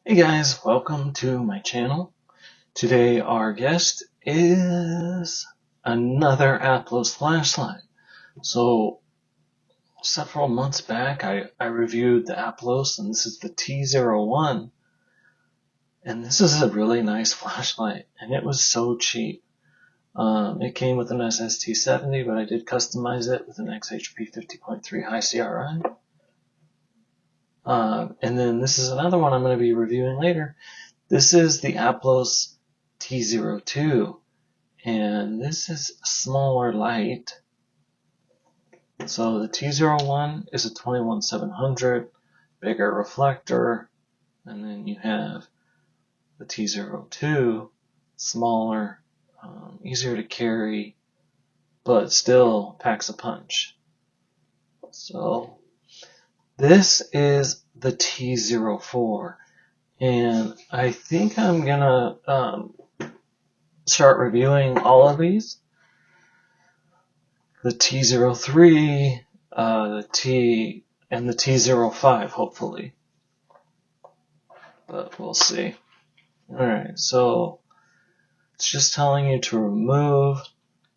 Hey guys, welcome to my channel. Today our guest is another Aplos flashlight. So several months back I reviewed the Aplos, and this is the T01, and this is a really nice flashlight, and it was so cheap. It came with an SST70, but I did customize it with an XHP 50.3 high CRI. And then this is another one I'm going to be reviewing later. This is the Aplos T02, and this is a smaller light. So the T01 is a 21-700, bigger reflector, and then you have the T02, smaller, easier to carry, but still packs a punch. So this is the T04. And I think I'm gonna start reviewing all of these. The T03, the T, and the T05, hopefully. But we'll see. Alright, so it's just telling you to remove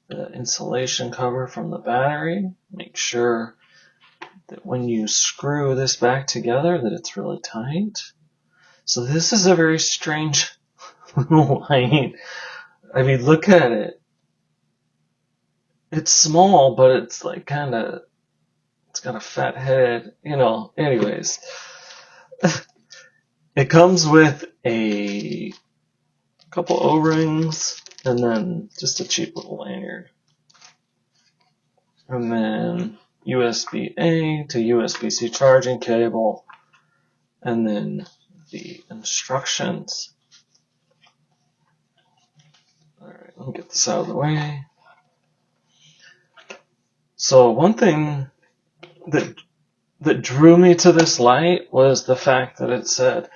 the insulation cover from the battery. Make sure that when you screw this back together that it's really tight. So this is a very strange light. I mean, look at it. It's small, but it's like it's got a fat head, anyways. It comes with a couple O-rings and then just a cheap little lanyard. And then USB-A to USB-C charging cable. And then the instructions. Alright, let me get this out of the way. So one thing that drew me to this light was the fact that it said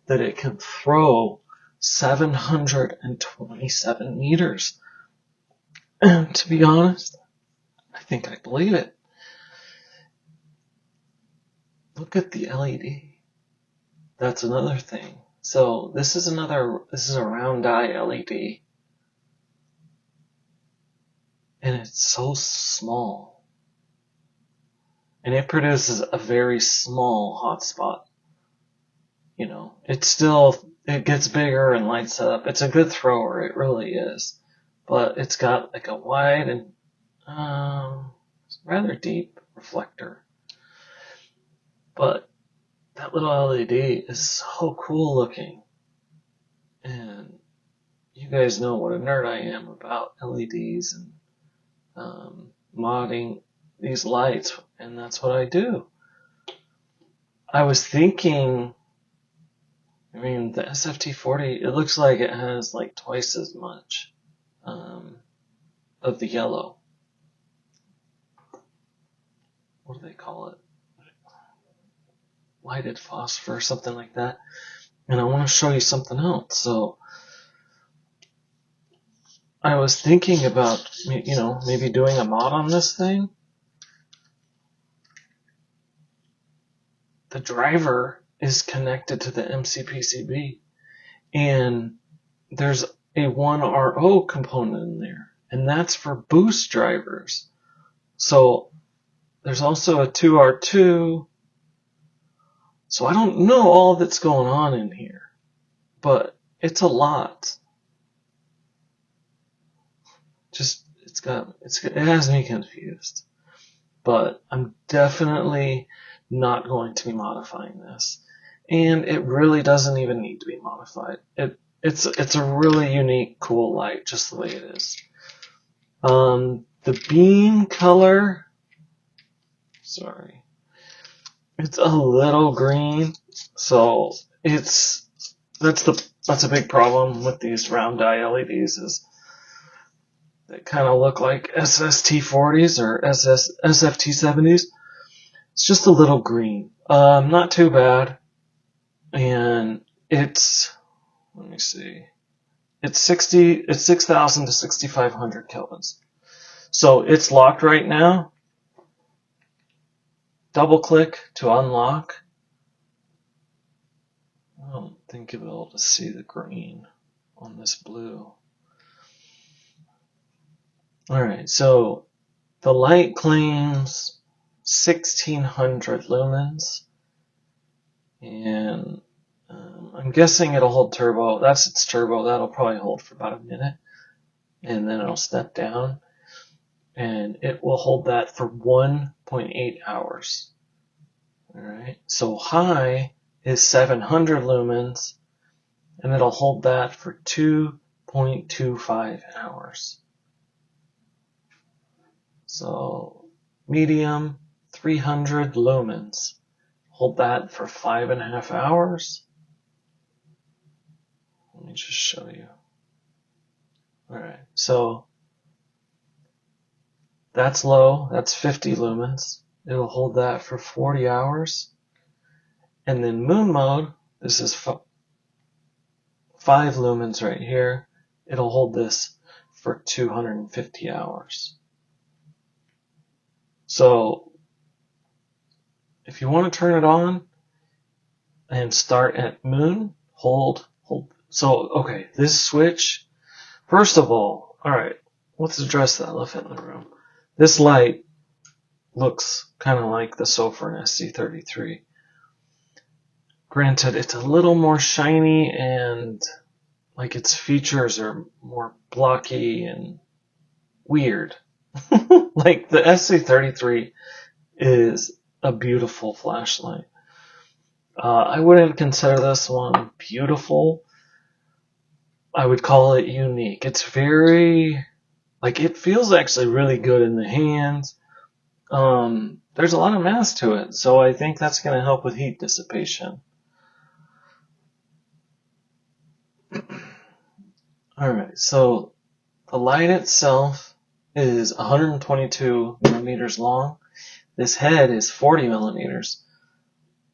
that it can throw 727 meters. And to be honest, I think I believe it. Look at the LED. That's another thing. So this is a round eye LED. And it's so small. And it produces a very small hotspot. It gets bigger and lights up. It's a good thrower, it really is. But it's got like a wide and rather deep reflector. But that little LED is so cool looking. And you guys know what a nerd I am about LEDs and modding these lights, and that's what I do. I was thinking, the SFT40, it looks like it has like twice as much of the yellow. What do they call it? Lighted phosphor, something like that. And I want to show you something else. So I was thinking about, maybe doing a mod on this thing. The driver is connected to the MCPCB, and there's a 1RO component in there, and that's for boost drivers. So there's also a 2R2. So I don't know all that's going on in here, but it's a lot. It has me confused. But I'm definitely not going to be modifying this. And it really doesn't even need to be modified. It's a really unique, cool light, just the way it is. The beam color, it's a little green, so that's a big problem with these round eye LEDs, is they kind of look like SST40s or SFT70s. It's just a little green. Not too bad. And it's 6,000 to 6,500 kelvins. So it's locked right now. Double click to unlock. think you'll be able to see the green on this blue. Alright, so the light claims 1600 lumens, and I'm guessing it'll hold turbo. That's its turbo. That'll probably hold for about a minute, and then it'll step down, and it will hold that for 1.8 hours. Alright, so high is 700 lumens, and it'll hold that for 2.25 hours. So medium, 300 lumens. Hold that for 5.5 hours. Let me just show you. Alright, so that's low, that's 50 lumens. It'll hold that for 40 hours. And then moon mode, this is 5 lumens right here. It'll hold this for 250 hours. So if you want to turn it on and start at moon, hold. So, okay, this switch, first of all, alright, let's address the elephant in the room. This light looks kind of like the Sofran SC33. Granted, it's a little more shiny and like its features are more blocky and weird. Like the SC33 is a beautiful flashlight. I wouldn't consider this one beautiful. I would call it unique. It's very, like, it feels actually really good in the hands. There's a lot of mass to it, so I think that's going to help with heat dissipation. Alright, so the light itself is 122 millimeters long. This head is 40 millimeters.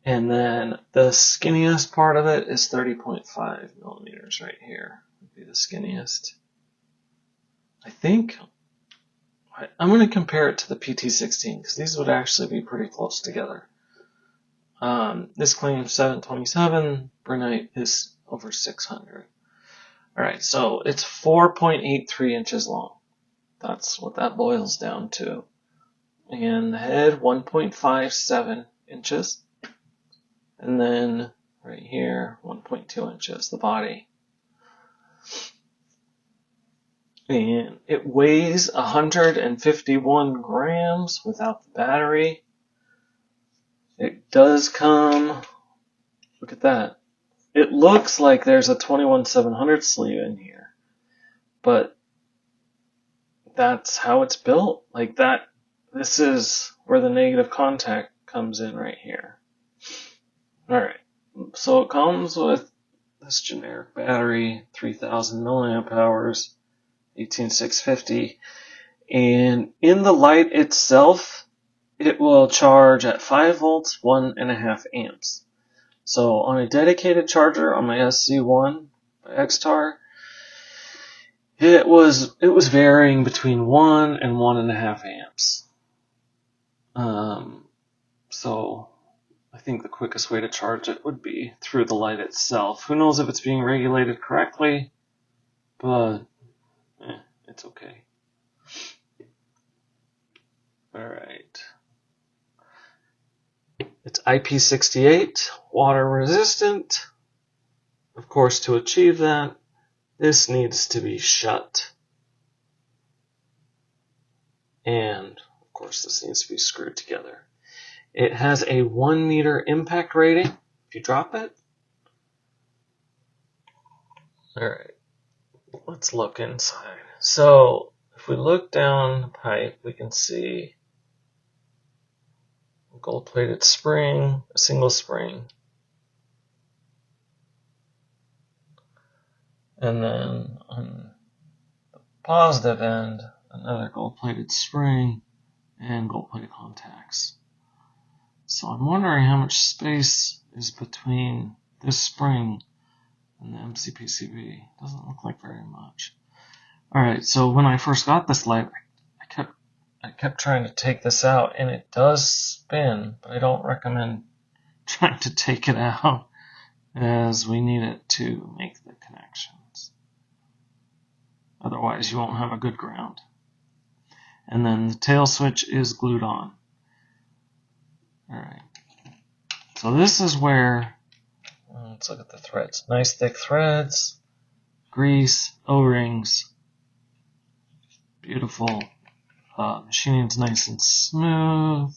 And then the skinniest part of it is 30.5 millimeters right here. Would be the skinniest. I think I'm going to compare it to the PT16 because these would actually be pretty close together. This claims 727, Brunite is over 600. Alright, so it's 4.83 inches long. That's what that boils down to. And the head, 1.57 inches. And then right here, 1.2 inches, the body. And it weighs 151 grams without the battery. It does come, look at that. It looks like there's a 21700 sleeve in here, but that's how it's built. Like that, this is where the negative contact comes in right here. Alright, so it comes with this generic battery, 3000 milliamp hours, 18650, and in the light itself, it will charge at 5 volts, 1.5 amps. So on a dedicated charger on my SC1 by Xtar, it was varying between 1 and 1.5 amps. So I think the quickest way to charge it would be through the light itself. Who knows if it's being regulated correctly, but it's okay. Alright. It's IP68, water resistant. Of course, to achieve that, this needs to be shut. And, of course, this needs to be screwed together. It has a 1 meter impact rating if you drop it. Alright, let's look inside. So, if we look down the pipe, we can see a gold-plated spring, a single spring. And then on the positive end, another gold-plated spring and gold-plated contacts. So I'm wondering how much space is between this spring and the MCPCB. Doesn't look like very much. Alright, so when I first got this light, I kept trying to take this out, and it does spin, but I don't recommend trying to take it out. as we need it to make the connections. Otherwise you won't have a good ground. And then the tail switch is glued on. Alright. So this is where, let's look at the threads. Nice thick threads, grease, O-rings, beautiful. Machining's nice and smooth,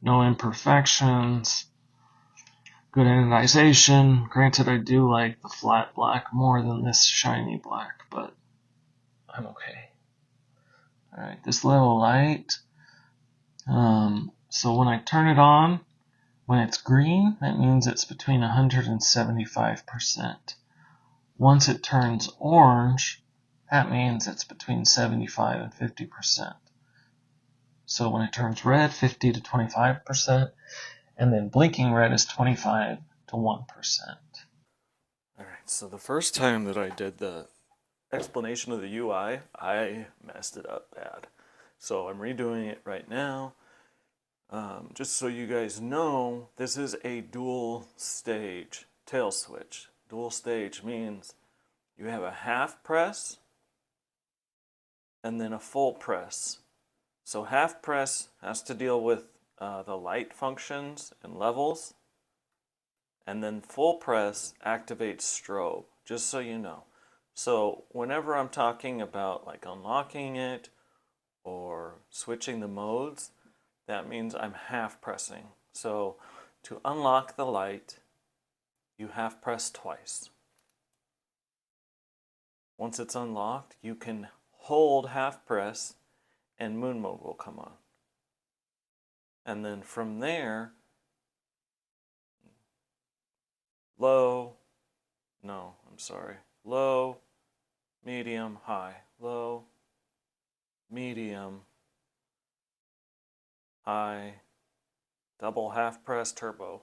no imperfections, good anodization. Granted, I do like the flat black more than this shiny black, but I'm okay. Alright, this little light, so when I turn it on, when it's green, that means it's between 100 and 75%. Once it turns orange, that means it's between 75 and 50%. So when it turns red, 50 to 25%, and then blinking red is 25 to 1%. Alright, so the first time that I did the explanation of the UI, I messed it up bad. So I'm redoing it right now. Just so you guys know, this is a dual stage tail switch. Dual stage means you have a half press and then a full press. So half press has to deal with the light functions and levels, and then full press activates strobe, just so you know. So whenever I'm talking about like unlocking it or switching the modes, that means I'm half pressing. So to unlock the light, you half press twice. Once it's unlocked, you can hold half press and moon mode will come on. And then from there, low, medium, high, low, medium, high, double half press, turbo.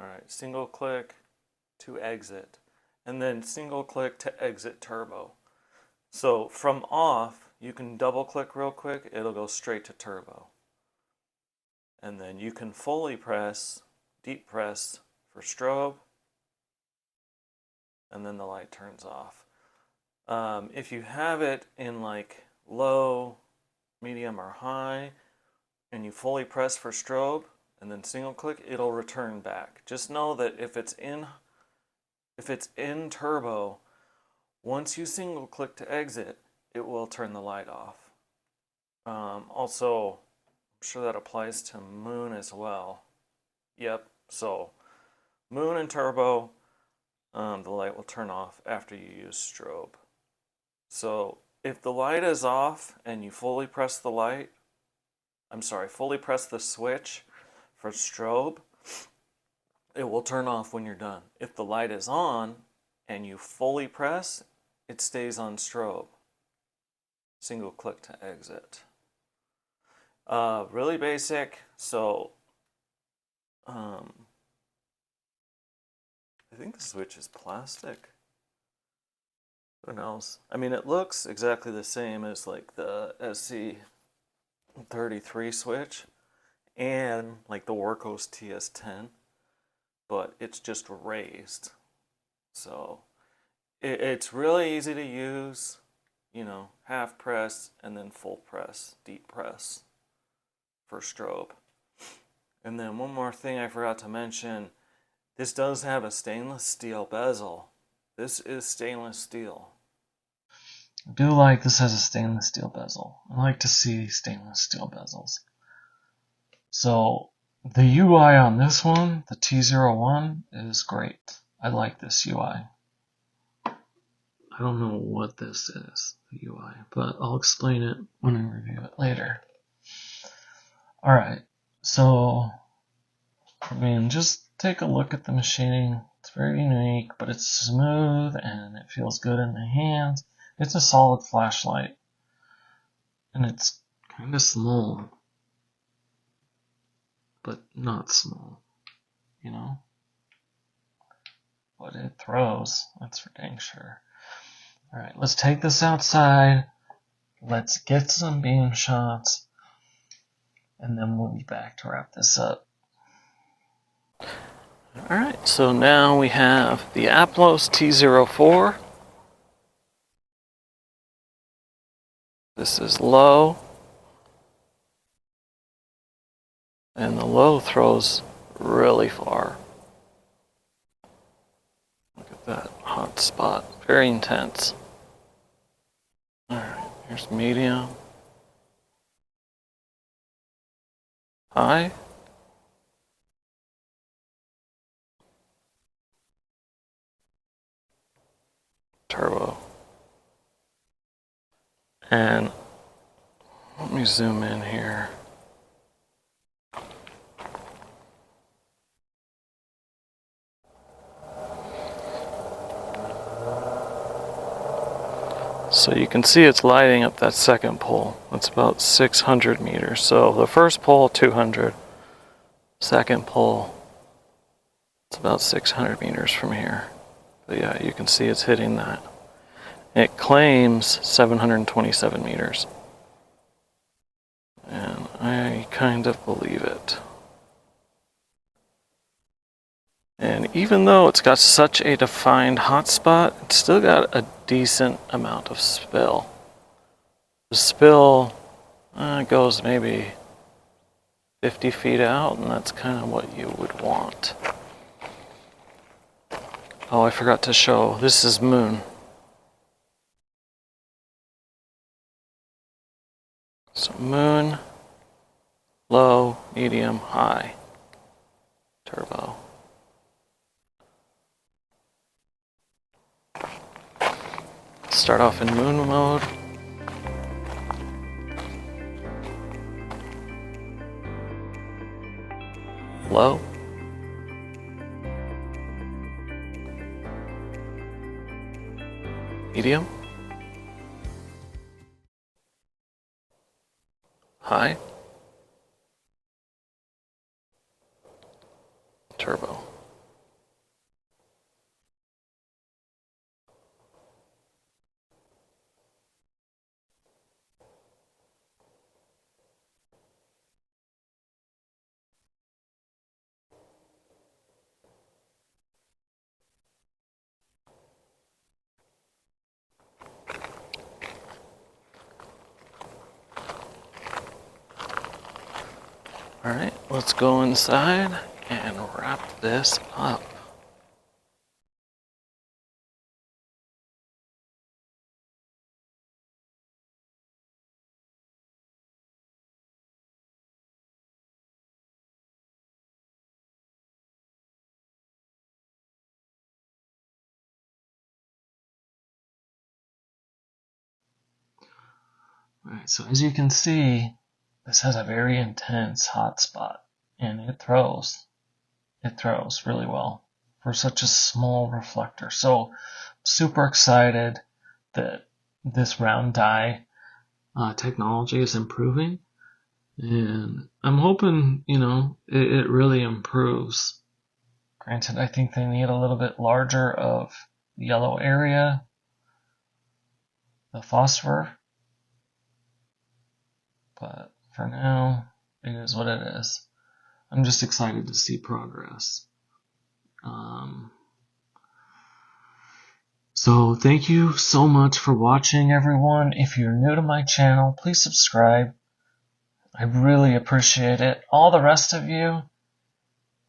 Alright, single click to exit, and then single click to exit turbo. So from off, you can double click real quick, it'll go straight to turbo. And then you can fully press, deep press for strobe, and then the light turns off. If you have it in like low, medium, or high, and you fully press for strobe, and then single click, it'll return back. Just know that if it's in turbo, once you single click to exit, it will turn the light off. Also, I'm sure that applies to moon as well. Yep, so moon and turbo, the light will turn off after you use strobe. So if the light is off and you fully press the switch for strobe, it will turn off when you're done. If the light is on and you fully press, it stays on strobe. Single click to exit. Really basic, so I think the switch is plastic. Who knows? I mean, it looks exactly the same as like the SC33 switch and like the Workhorse TS10, but it's just raised. So it's really easy to use, you know, half press and then full press, deep press for strobe. And then one more thing I forgot to mention, this does have a stainless steel bezel. This is stainless steel. I do like this has a stainless steel bezel. I like to see stainless steel bezels. So the UI on this one, the T01, is great. I like this UI. I don't know what this is, the UI, but I'll explain it when I review it later. Alright, so I mean, just take a look at the machining. It's very unique, but it's smooth and it feels good in the hands. It's a solid flashlight, and it's kind of small, but not small, you know? But it throws, that's for dang sure. Alright, let's take this outside, let's get some beam shots, and then we'll be back to wrap this up. Alright, so now we have the Aplos T04. This is low. And the low throws really far. Look at that hot spot. Very intense. Alright, here's medium. High. Turbo. And let me zoom in here. So you can see it's lighting up that second pole. It's about 600 meters. So the first pole, 200. Second pole, it's about 600 meters from here. But yeah, you can see it's hitting that. It claims 727 meters. And I kind of believe it. And even though it's got such a defined hotspot, it's still got a decent amount of spill. The spill goes maybe 50 feet out, and that's kind of what you would want. Oh, I forgot to show. This is moon. So moon, low, medium, high, turbo. Start off in moon mode. Low. Medium. High. Turbo. Alright, let's go inside and wrap this up. Alright, so as you can see, this has a very intense hotspot, and it throws really well for such a small reflector. So super excited that this round die technology is improving, and I'm hoping, it really improves. Granted, I think they need a little bit larger of the yellow area, the phosphor, but for now, it is what it is. I'm just excited to see progress. So thank you so much for watching, everyone. If you're new to my channel, please subscribe. I really appreciate it. All the rest of you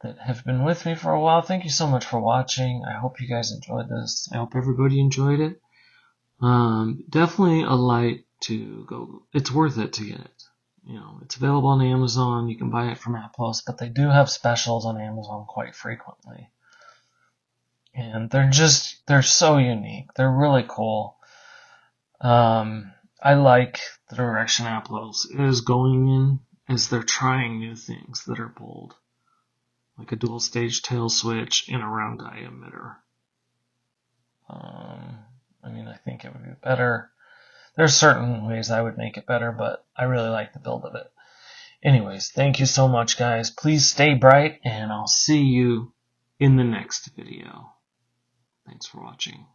that have been with me for a while, thank you so much for watching. I hope you guys enjoyed this. I hope everybody enjoyed it. Definitely a light to go. It's worth it to get it. It's available on Amazon. You can buy it from Aplos, but they do have specials on Amazon quite frequently. And they're so unique. They're really cool. I like the direction Aplos is going in as they're trying new things that are bold, like a dual stage tail switch and a round die emitter. I think it would be better. There's certain ways I would make it better, but I really like the build of it. Anyways, thank you so much, guys. Please stay bright, and I'll see you in the next video. Thanks for watching.